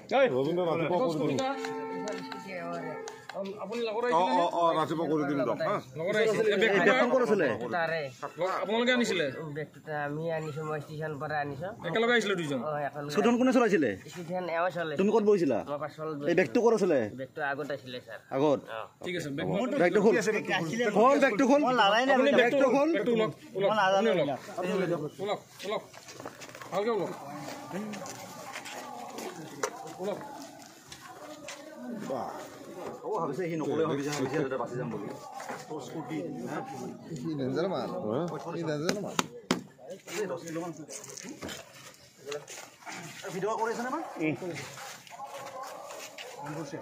ৰবীন্দ্ৰ ৰাতিপুৱা কৰি দিম আপুনি লগৰ ৰাতিপুৱা কৰি দিম দিয়ক হা লগৰ বেগখন কৰিছিলে তাৰে আপোনালোকে আনিছিলে বেগটা আমি আনিছো মই ষ্টেচন পৰা আনিছো একেলগে আহিছিল দুইজন স্কুটন কোনে চলাইছিলে স্কুটন এও চলাইছিলে তুমি ক'ত বহিছিলা মই পাছল এই বেগটো কৰিছিলে বেগটো আগত আছিলে স্যাৰ আগত ঠিক আছে বেগটো খোল খোল বেগটো খোল মই লাৰাই নাই বেগটো খোল মই নাজানো ওলক ভালকে ওলক বাহ ও ভাবিছে হি নকলে ভাবিছে এটা বাসি যাম বলি তো স্কুটি হ্যাঁ কি ডেঞ্জার মাল কি ডেঞ্জার মাল এই 10 কিলো মান ভিডিও করেছ না মা বসে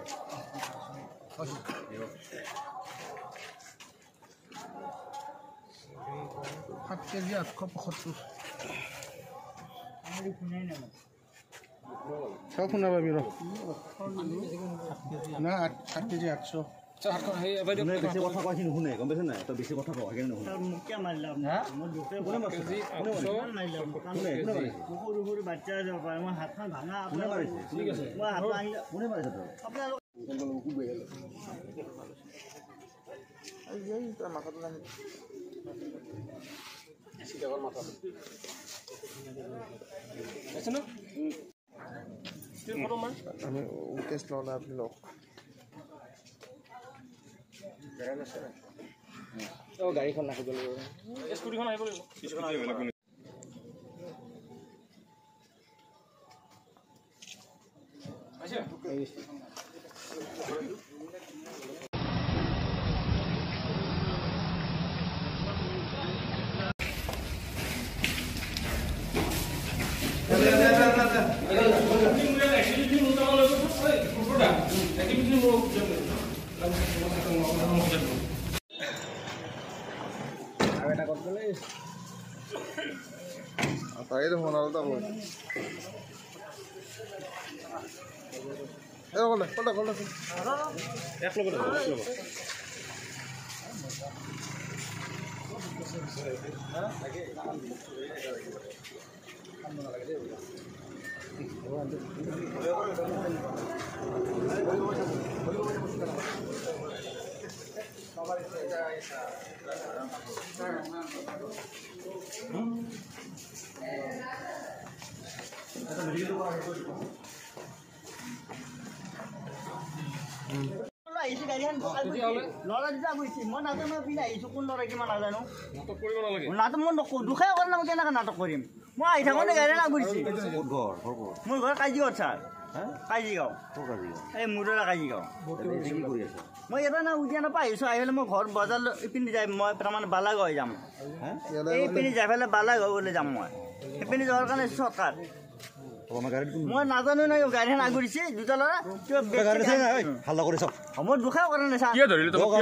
7 কেজি 875 আমি শুনাই না সব শুনা পাবি র না 8 কেজি 800 বেশি কথা কইছি নুশুনে গম পাইছ না তো বেশি কথা কও আগে নুশুনে মুকে মারলাম হ্যাঁ মই দুতে কোনে মারছি 800 মারলাম কোনে সৰু সৰু বাচ্চা যাব পারে মই হাতখন ভাঙা আপনি মারিছে ঠিক আছে মই হাত আইলা কোনে মারিছে তো আপনারা লোক বেল এই তো মাথাটা না সিধা কর মাথা আছে না আমি কেস লও না আপনি লোক ও গাড়ীখন নাহিব লাগিব স্কুটিখন আহিব লাগিব কিছুখন আহিব লাগিব আচ্ছা Apa itu mau naruh tahu? Kolak. Ya keluar. আহিছে গাড়ীখন লৰা দিছা গৈছে মই নাজানো পিনে আহিছো কোন লৰা কিমান নাজানো নাটক কৰিব নালাগে নাটক মই দুখাই কৰা নাই কেনেকৈ নাটক কৰিম মই আহি থাকোঁতে গাড়ী নাগৰিছে মোৰ ঘৰ কাজিগাঁৱত ছাৰ কাজিগাঁও এই মুৰৰা কাজিগাঁও মই এটা না উঠিয়া নাপাই আহিছোঁ আহি পেলাই মই ঘৰ বজাৰ ইপিনে যাই মই তাৰমানে বালাগাঁও যাম এইপিনে যাই পেলাই বালাগাঁৱলৈ যাম মই সেইপিনে যোৱাৰ কাৰণে চৰকাৰ মই নাজানো নাই গাড়ীখন আগৰিছে দুটা ল'ৰা হাল্লা কৰিছ মই দুখাই কৰা নাই ছাৰ দুখাই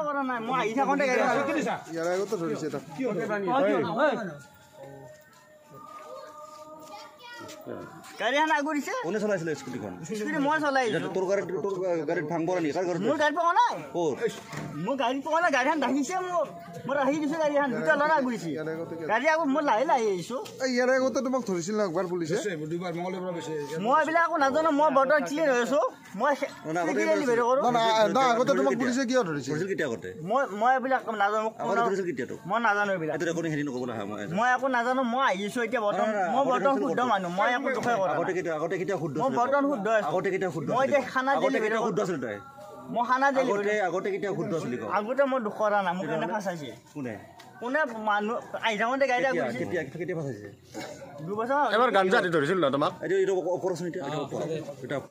কৰা নাই মই আহি থাকোঁতে গাড়ীখন আগৰিছে কোনে চলাইছিলে স্কুটিখন স্কুটি মই চলাইছোঁ তোৰ গাড়ীত ভাঙব নি কাৰ ঘৰত মোৰ গাড়ী পোৱা নাই মোৰ গাড়ী পোৱা নাই গাড়ীখন ৰাখিছে মই ৰাখি দিছোঁ গাড়ীখন দুটা ল'ৰা আগৰিছে গাড়ী আগত মই লাহে আহিছোঁ ইয়াৰ আগতে তোমাক ধৰিছিল না একবাৰ পুলিচে মই এইবিলাক একো নাজানো মই বৰ্তমান ক্লিয়াৰ হৈ আছোঁ মই আগতে তোমাক পুলিচে কিয় ধৰিছিল মই এইবিলাক নাজানো মই নাজানো এইবিলাক মই একো নাজানো মই আহিছোঁ এতিয়া বৰ্তমান শুদ্ধ মানুহ মই একো দুখাই কৰা মই বৰ্তমান শুদ্ধ মই এতিয়া খানা ডেলিভাৰী শুদ্ধ আছিল তই মই খানা ডেলিভাৰী আগতে মই দুখ কৰা নাই মোক এনে ফাঁচাইছে কোনে মানুহ আহি থাকোঁতে গাড়ী কেতিয়া ফাঁচাইছে 2 বছৰ এবাৰ গাঞ্জা ধৰিছিল ন তোমাক